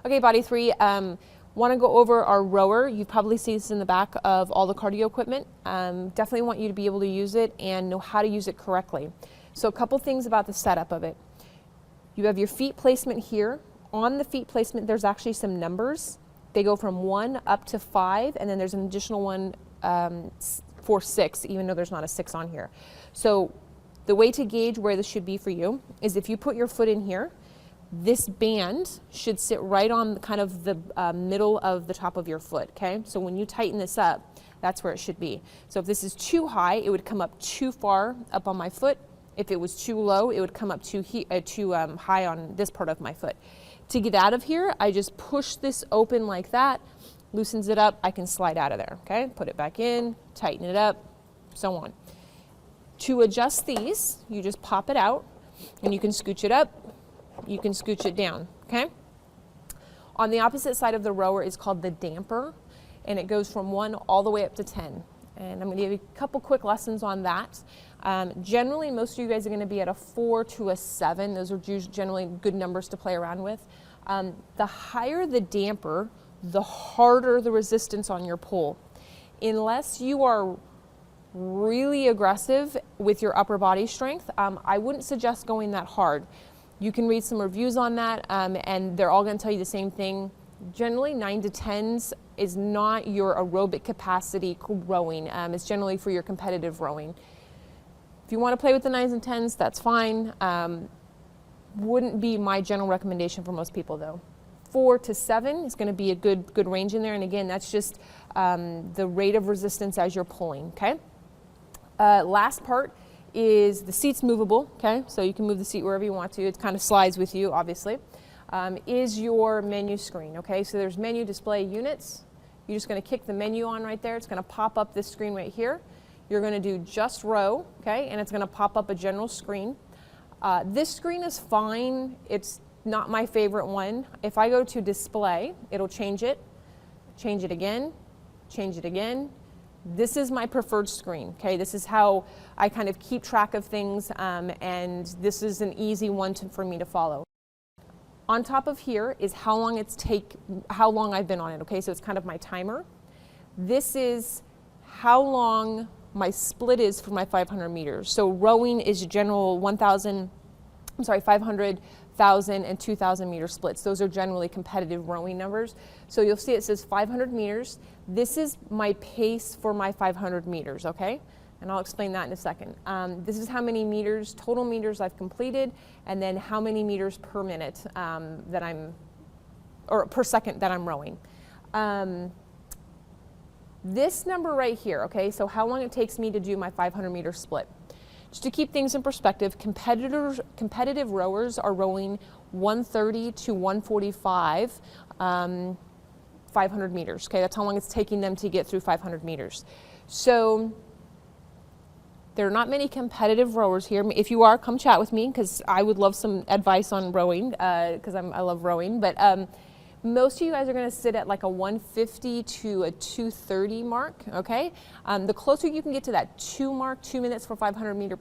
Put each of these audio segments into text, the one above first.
Okay, body three, want to go over our rower. You've probably seen this in the back of all the cardio equipment. Definitely want you to be able to use it and know how to use it correctly. So a couple things about the setup of it. You have your feet placement here. On the feet placement, there's actually some numbers. They go from 1 up to 5, and then there's an additional one for 6, even though there's not a 6 on here. So the way to gauge where this should be for you is if you put your foot in here, this band should sit right on kind of the middle of the top of your foot, okay? So when you tighten this up, that's where it should be. So if this is too high, it would come up too far up on my foot. If it was too low, it would come up too high on this part of my foot. To get out of here, I just push this open like that, loosens it up, I can slide out of there, okay? Put it back in, tighten it up, so on. To adjust these, you just pop it out, and you can scooch it up, you can scooch it down, okay? On the opposite side of the rower is called the damper, and it goes from 1 all the way up to 10. And I'm going to give you a couple quick lessons on that. Generally, most of you guys are going to be at a 4 to a 7. Those are generally good numbers to play around with. The higher the damper, the harder the resistance on your pull. Unless you are really aggressive with your upper body strength, I wouldn't suggest going that hard. You can read some reviews on that, and they're all going to tell you the same thing. Generally, 9 to 10s is not your aerobic capacity rowing. It's generally for your competitive rowing. If you want to play with the 9s and 10s, that's fine. Wouldn't be my general recommendation for most people, though. 4 to 7 is going to be a good range in there, and again, that's just the rate of resistance as you're pulling, okay? Last part is the seat's movable, okay? So you can move the seat wherever you want to. It kind of slides with you, obviously. Is your menu screen, okay? So there's menu display units. You're just going to kick the menu on right there. It's going to pop up this screen right here. You're going to do just row, okay? And it's going to pop up a general screen. This screen is fine. It's not my favorite one. If I go to display, it'll change it again, change it again. This is my preferred screen, okay? This is how I kind of keep track of things, and this is an easy one for me to follow. On top of here is how long I've been on it, okay? So it's kind of my timer. This is how long my split is for my 500 meters. So rowing is general 500, 1,000, and 2,000 meter splits. Those are generally competitive rowing numbers. So you'll see it says 500 meters. This is my pace for my 500 meters, okay? And I'll explain that in a second. This is how many meters, total meters I've completed, and then how many meters per minute per second that I'm rowing. This number right here, okay, so how long it takes me to do my 500 meter split. Just to keep things in perspective, competitive rowers are rowing 130 to 145 500 meters, okay? That's how long it's taking them to get through 500 meters. So there are not many competitive rowers here. If you are, come chat with me, because I would love some advice on rowing, because I love rowing. But most of you guys are going to sit at like a 150 to a 230 mark, okay? The closer you can get to that 2 mark, 2 minutes for 500 meter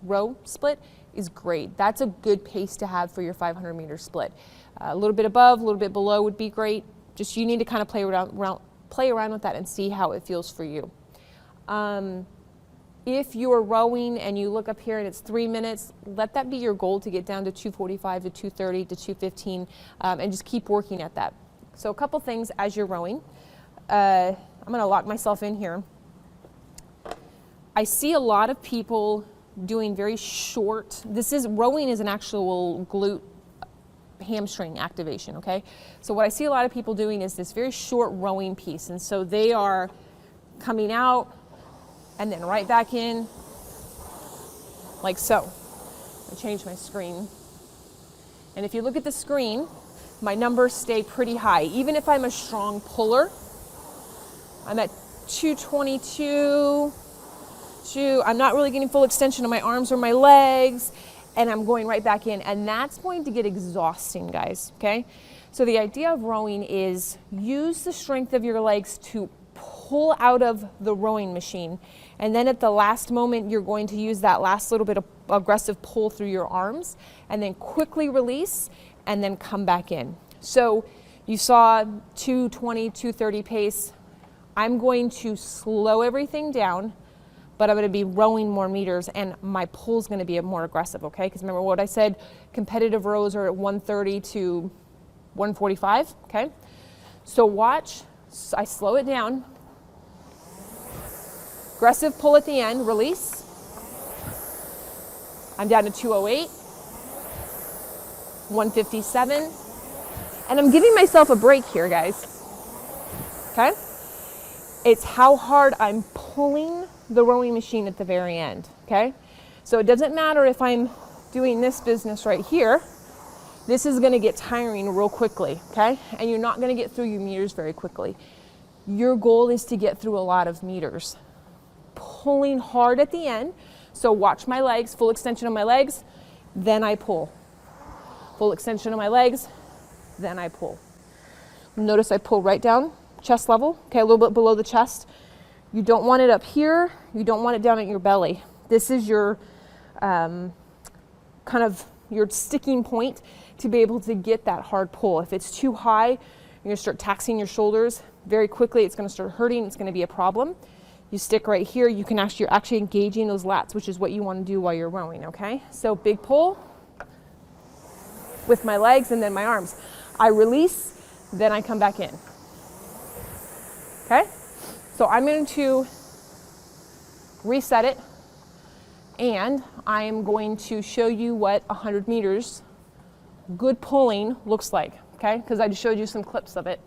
row split is great. That's a good pace to have for your 500 meter split. A little bit above, a little bit below would be great. Just you need to kind of play around with that and see how it feels for you. If you are rowing and you look up here and it's 3 minutes, let that be your goal to get down to 245 to 230 to 215, and just keep working at that. So a couple things as you're rowing. I'm going to lock myself in here. I see a lot of people doing very short. Rowing is an actual glute hamstring activation, okay? So what I see a lot of people doing is this very short rowing piece, and so they are coming out and then right back in, like so. I changed my screen. And if you look at the screen, my numbers stay pretty high. Even if I'm a strong puller, I'm at 222, I'm not really getting full extension of my arms or my legs, and I'm going right back in, and that's going to get exhausting, guys, okay? So the idea of rowing is use the strength of your legs to pull out of the rowing machine, and then at the last moment you're going to use that last little bit of aggressive pull through your arms, and then quickly release and then come back in. So You saw 220, 230 pace. I'm going to slow everything down, but I'm going to be rowing more meters, and my pull's going to be more aggressive, okay? Because remember what I said, competitive rows are at 130 to 145, okay? So watch, I slow it down. Aggressive pull at the end, release. I'm down to 208, 157, and I'm giving myself a break here, guys, okay? It's how hard I'm pulling the rowing machine at the very end, okay? So it doesn't matter if I'm doing this business right here. This is gonna get tiring real quickly, okay? And you're not gonna get through your meters very quickly. Your goal is to get through a lot of meters. Pulling hard at the end. So watch my legs, full extension of my legs, then I pull. Full extension of my legs, then I pull. Notice I pull right down, chest level, okay, a little bit below the chest. You don't want it up here, you don't want it down at your belly. This is your kind of your sticking point to be able to get that hard pull. If it's too high, you're gonna start taxing your shoulders very quickly. It's gonna start hurting, it's gonna be a problem. You stick right here, you're actually engaging those lats, which is what you wanna do while you're rowing, okay? So big pull with my legs and then my arms. I release, then I come back in, okay? So I'm going to reset it, and I am going to show you what 100 meters good pulling looks like, okay? Because I just showed you some clips of it.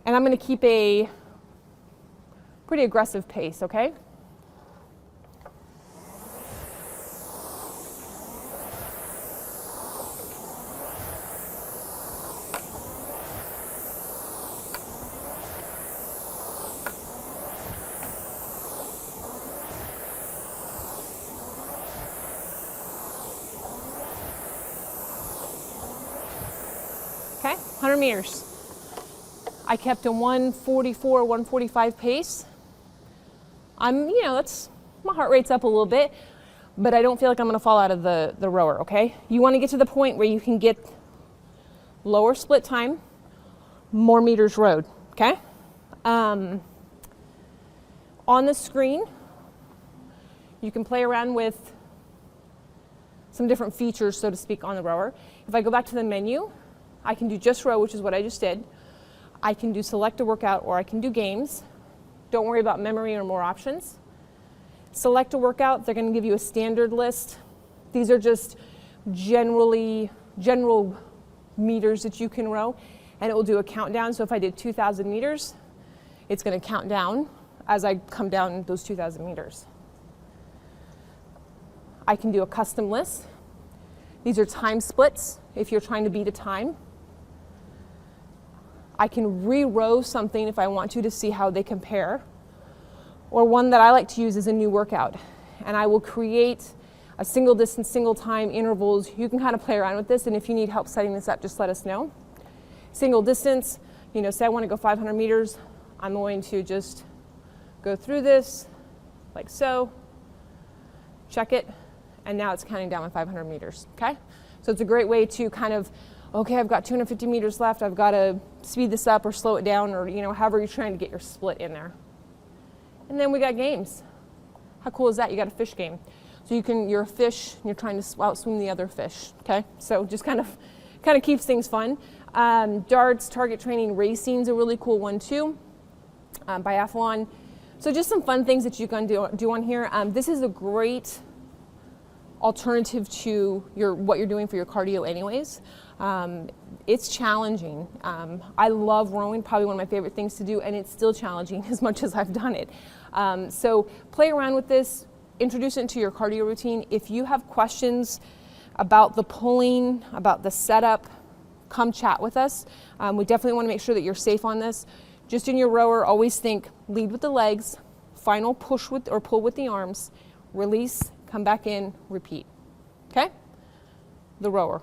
And I'm going to keep a pretty aggressive pace, okay? Okay, 100 meters. I kept a 144, 145 pace. That's, my heart rate's up a little bit, but I don't feel like I'm gonna fall out of the rower, okay? You wanna get to the point where you can get lower split time, more meters rowed, okay? On the screen, you can play around with some different features, so to speak, on the rower. If I go back to the menu, I can do just row, which is what I just did. I can do select a workout, or I can do games. Don't worry about memory or more options. Select a workout, they're gonna give you a standard list. These are just general meters that you can row, and it will do a countdown. So if I did 2,000 meters, it's gonna count down as I come down those 2,000 meters. I can do a custom list. These are time splits if you're trying to beat a time. I can re-row something if I want to see how they compare. Or one that I like to use is a new workout. And I will create a single distance, single time intervals. You can kind of play around with this, and if you need help setting this up, just let us know. Single distance, say I want to go 500 meters. I'm going to just go through this like so, check it, and now it's counting down my 500 meters, okay? So it's a great way to kind of, okay, I've got 250 meters left, I've got to speed this up or slow it down, or however you're trying to get your split in there. And then we got games. How cool is that? You got a fish game. So you're a fish and you're trying to outswim the other fish, okay? So just kind of keeps things fun. Darts, target training, racing is a really cool one too. Biathlon. So just some fun things that you can do on here. This is a great alternative to what you're doing for your cardio anyways. It's challenging. I love rowing, probably one of my favorite things to do, and it's still challenging as much as I've done it. So play around with this, introduce it into your cardio routine. If you have questions about the pulling, about the setup, come chat with us. We definitely want to make sure that you're safe on this. Just in your rower, always think lead with the legs, final push with or pull with the arms, release, come back in, repeat. Okay? The rower.